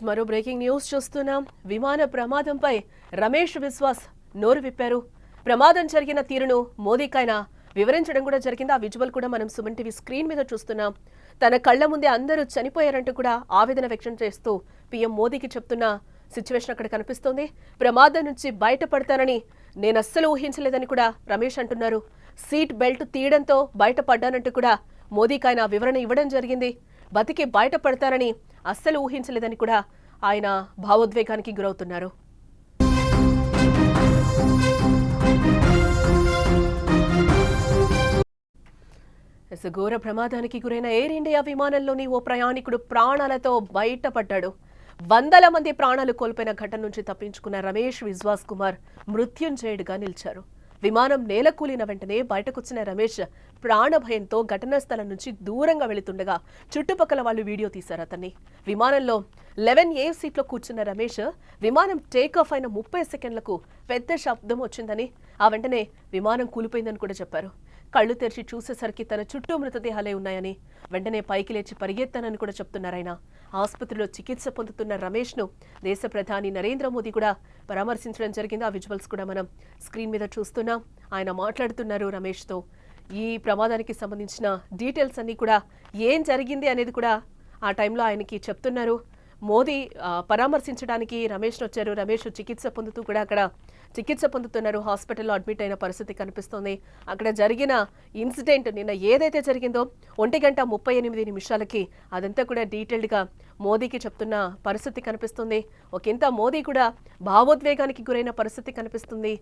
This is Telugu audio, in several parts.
మరో బ్రేకింగ్ న్యూస్ చూస్తున్నాం. విమాన ప్రమాదంపై రమేష్ విశ్వాస్ నోరు విప్పారు. ప్రమాదం జరిగిన తీరును మోదీకైనా వివరించడం కూడా జరిగింది. ఆ విజువల్ కూడా మనం సుమన్ టీవీ స్క్రీన్ మీద చూస్తున్నాం. తన కళ్ల ముందే అందరూ చనిపోయారంటూ కూడా ఆవేదన వ్యక్తం చేస్తూ పీఎం మోదీకి చెప్తున్న సిచ్యువేషన్ అక్కడ కనిపిస్తోంది. ప్రమాదం నుంచి బయటపడతానని నేను అస్సలు ఊహించలేదని కూడా రమేష్ అంటున్నారు. సీట్ బెల్ట్ తీయడంతో బయటపడ్డానంటూ కూడా మోదీకైనా వివరణ ఇవ్వడం జరిగింది. బతికి బయటపడతారని అస్సలు ఊహించలేదని కూడా ఆయన భావోద్వేగానికి గురవుతున్నారు. ఘోర ప్రమాదానికి గురైన ఎయిర్ ఇండియా విమానంలోని ఓ ప్రయాణికుడు ప్రాణాలతో బయటపడ్డాడు. వందల మంది ప్రాణాలు కోల్పోయిన ఘటన నుంచి తప్పించుకున్న రమేష్ విశ్వాస్ కుమార్ మృత్యుంజయుడిగా నిలిచారు. విమానం నేలకూలిన వెంటనే బయటకొచ్చిన రమేష్ ప్రాణభయంతో ఘటనా స్థలం నుంచి దూరంగా వెళుతుండగా చుట్టుపక్కల వాళ్ళు వీడియో తీశారు అతన్ని. విమానంలో 11A సీట్లో కూర్చున్న రమేష్ విమానం టేకాఫ్ అయిన 30 సెకండ్లకు పెద్ద శబ్దం వచ్చిందని, ఆ వెంటనే విమానం కూలిపోయిందని కూడా చెప్పారు. కళ్ళు తెరిచి చూసేసరికి తన చుట్టూ మృతదేహాలే ఉన్నాయని, వెంటనే పైకి లేచి పరిగెత్తానని కూడా చెప్తున్నారాయన. ఆసుపత్రిలో చికిత్స పొందుతున్న రమేష్ను దేశ ప్రధాని నరేంద్ర మోదీ కూడా పరామర్శించడం జరిగింది. ఆ విజువల్స్ కూడా మనం స్క్రీన్ మీద చూస్తున్నాం. ఆయన మాట్లాడుతున్నారు రమేష్తో. ఈ ప్రమాదానికి సంబంధించిన డీటెయిల్స్ అన్నీ కూడా ఏం జరిగింది అనేది కూడా ఆ టైంలో ఆయనకి చెప్తున్నారు. మోదీ పరామర్శించడానికి రమేష్ను వచ్చారు. రమేష్ చికిత్స పొందుతూ కూడా అక్కడ చికిత్స పొందుతున్నారు. హాస్పిటల్లో అడ్మిట్ అయిన పరిస్థితి కనిపిస్తోంది. అక్కడ జరిగిన ఇన్సిడెంట్ నిన్న ఏదైతే జరిగిందో 1:38 అదంతా కూడా డీటెయిల్డ్గా మోదీకి చెప్తున్న పరిస్థితి కనిపిస్తుంది. ఒకంత మోదీ కూడా భావోద్వేగానికి గురైన పరిస్థితి కనిపిస్తుంది.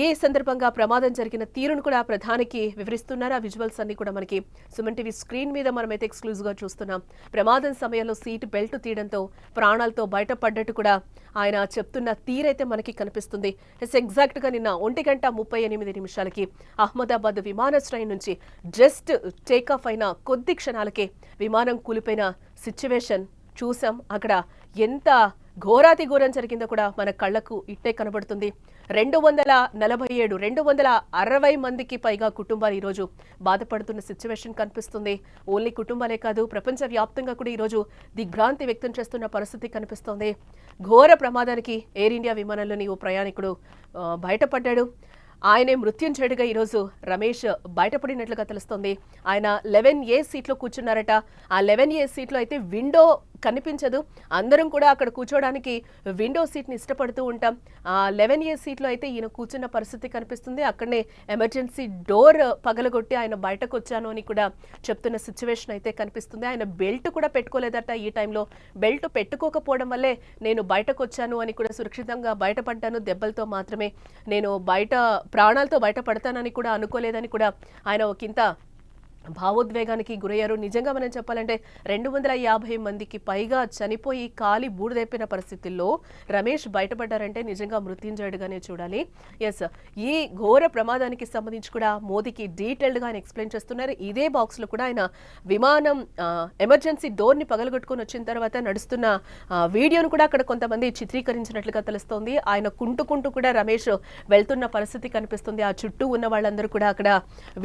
ఈ సందర్భంగా ప్రమాదం జరిగిన తీరును కూడా ప్రధానికి వివరిస్తున్నారు. ఆ విజువల్స్ అన్ని కూడా మనకి సుమన్ టీవీ స్క్రీన్ మీద మనమైతే ఎక్స్క్లూజివ్గా చూస్తున్నాం. ప్రమాదం సమయంలో సీట్ బెల్ట్ తీయడంతో ప్రాణాలతో బయటపడ్డట్టు కూడా ఆయన చెప్తున్న తీరైతే మనకి కనిపిస్తుంది. ఎగ్జాక్ట్గా నిన్న 1:38 అహ్మదాబాద్ విమానాశ్రయం నుంచి జస్ట్ టేకాఫ్ అయిన కొద్ది క్షణాలకే విమానం కూలిపోయిన సిచ్యువేషన్ చూసాం. అక్కడ ఎంత ఘోరాతి ఘోరం జరిగిందో కూడా మన కళ్లకు ఇట్టే కనబడుతుంది. 260 మందికి పైగా కుటుంబాలు ఈరోజు బాధపడుతున్న సిచ్యువేషన్ కనిపిస్తుంది. ఓన్లీ కుటుంబాలే కాదు, ప్రపంచ వ్యాప్తంగా కూడా ఈరోజు దిగ్భ్రాంతి వ్యక్తం చేస్తున్న పరిస్థితి కనిపిస్తోంది. ఘోర ప్రమాదానికి ఎయిర్ ఇండియా విమానంలోని ఓ ప్రయాణికుడు బయటపడ్డాడు. ఆయనే మృత్యుంజయుడిగా ఈరోజు రమేష్ బయటపడినట్లుగా తెలుస్తోంది. ఆయన 11A సీట్లో కూర్చున్నారట. ఆ 11A సీట్లో అయితే విండో కనిపించదు. అందరం కూడా అక్కడ కూర్చోడానికి విండో సీట్ని ఇష్టపడుతూ ఉంటాం. ఆ 11A సీట్లో అయితే ఈయన కూర్చున్న పరిస్థితి కనిపిస్తుంది. అక్కడనే ఎమర్జెన్సీ డోర్ పగలగొట్టి ఆయన బయటకు వచ్చాను అని కూడా చెప్తున్న సిచ్యువేషన్ అయితే కనిపిస్తుంది. ఆయన బెల్ట్ కూడా పెట్టుకోలేదట. ఈ టైంలో బెల్ట్ పెట్టుకోకపోవడం వల్లే నేను బయటకు వచ్చాను అని కూడా, సురక్షితంగా బయటపడ్డాను, దెబ్బలతో మాత్రమే, నేను ప్రాణాలతో బయటపడతానని కూడా అనుకోలేదని కూడా ఆయన ఒకంత భావోద్వేగానికి గురయ్యారు. నిజంగా మనం చెప్పాలంటే 250 మందికి పైగా చనిపోయి కాలి బూడిదైపోయిన పరిస్థితుల్లో రమేష్ బయటపడ్డారంటే నిజంగా మృత్యుంజయుడిగానే చూడాలి. ఎస్, ఈ ఘోర ప్రమాదానికి సంబంధించి కూడా మోదీకి డీటెయిల్డ్గా ఆయన ఎక్స్ప్లెయిన్ చేస్తున్నారు. ఇదే బాక్స్లో కూడా ఆయన విమానం ఎమర్జెన్సీ డోర్ని పగలగొట్టుకొని వచ్చిన తర్వాత నడుస్తున్న వీడియోను కూడా అక్కడ కొంతమంది చిత్రీకరించినట్లుగా తెలుస్తోంది. ఆయన కుంటూ కూడా రమేష్ వెళ్తున్న పరిస్థితి కనిపిస్తుంది. ఆ చుట్టూ ఉన్న వాళ్ళందరూ కూడా అక్కడ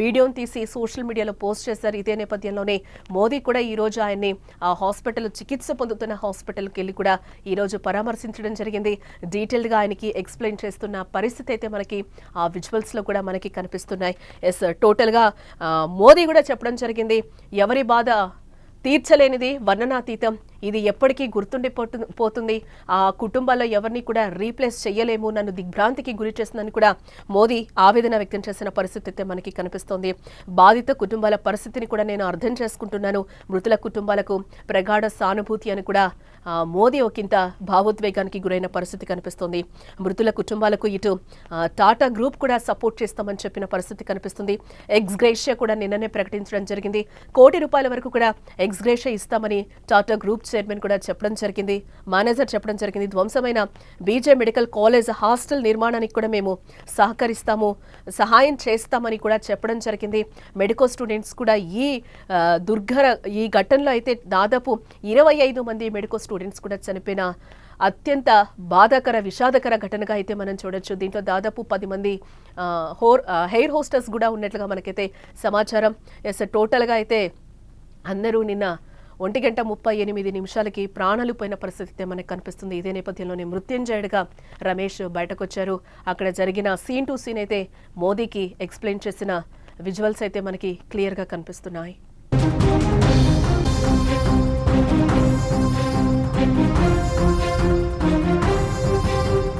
వీడియోను తీసి సోషల్ మీడియాలో పోస్ట్ చేశారు. ఇదే నేపథ్యంలోనే మోదీ కూడా ఈ రోజు ఆయన్ని ఆ హాస్పిటల్, చికిత్స పొందుతున్న హాస్పిటల్కి వెళ్ళి కూడా ఈ రోజు పరామర్శించడం జరిగింది. డీటెయిల్డ్ గా ఆయనకి ఎక్స్ప్లెయిన్ చేస్తున్న పరిస్థితి అయితే మనకి ఆ విజువల్స్ లో కూడా మనకి కనిపిస్తున్నాయి. ఎస్, టోటల్ గా మోదీ కూడా చెప్పడం జరిగింది, ఎవరి బాధ తీర్చలేనిది వర్ణనాతీతం, ఇది ఎప్పటికీ పోతుంది, ఆ కుటుంబాల్లో ఎవరిని కూడా రీప్లేస్ చేయలేము, నన్ను దిగ్భ్రాంతికి గురి చేస్తుందని కూడా మోదీ ఆవేదన వ్యక్తం చేసిన పరిస్థితి అయితే మనకి కనిపిస్తోంది. బాధిత కుటుంబాల పరిస్థితిని కూడా నేను అర్థం చేసుకుంటున్నాను, మృతుల కుటుంబాలకు ప్రగాఢ సానుభూతి అని కూడా మోదీ ఒకంత భావోద్వేగానికి గురైన పరిస్థితి కనిపిస్తోంది. మృతుల కుటుంబాలకు ఇటు టాటా గ్రూప్ కూడా సపోర్ట్ చేస్తామని చెప్పిన పరిస్థితి కనిపిస్తుంది. ఎక్స్గ్రేషియా కూడా నిన్ననే ప్రకటించడం జరిగింది. ₹1 కోటి వరకు కూడా ఎక్స్గ్రేషియా ఇస్తామని టాటా గ్రూప్ చైర్మన్ కూడా చెప్పడం జరిగింది. మేనేజర్ చెప్పడం జరిగింది. ధ్వంసమైన బీజే మెడికల్ కాలేజ్ హాస్టల్ నిర్మాణానికి కూడా మేము సహకరిస్తాము, సహాయం చేస్తామని కూడా చెప్పడం జరిగింది. మెడికో స్టూడెంట్స్ కూడా ఈ ఘటనలో అయితే దాదాపు 25 మంది మెడికో స్టూడెంట్స్ కూడా చనిపోయిన అత్యంత బాధాకర, విషాదకర ఘటనగా అయితే మనం చూడొచ్చు. దీంట్లో దాదాపు 10 మంది హెయిర్ హోస్టర్స్ కూడా ఉన్నట్లుగా మనకైతే సమాచారం. ఎస్, టోటల్గా అయితే అందరూ నిన్న 1:38 ప్రాణాలు పోయిన పరిస్థితి అయితే మనకు కనిపిస్తుంది. ఇదే నేపథ్యంలోనే మృత్యుంజయుడిగా రమేష్ బయటకొచ్చారు. అక్కడ జరిగిన సీన్ టు సీన్ అయితే మోదీకి ఎక్స్ప్లెయిన్ చేసిన విజువల్స్ అయితే మనకి క్లియర్గా కనిపిస్తున్నాయి.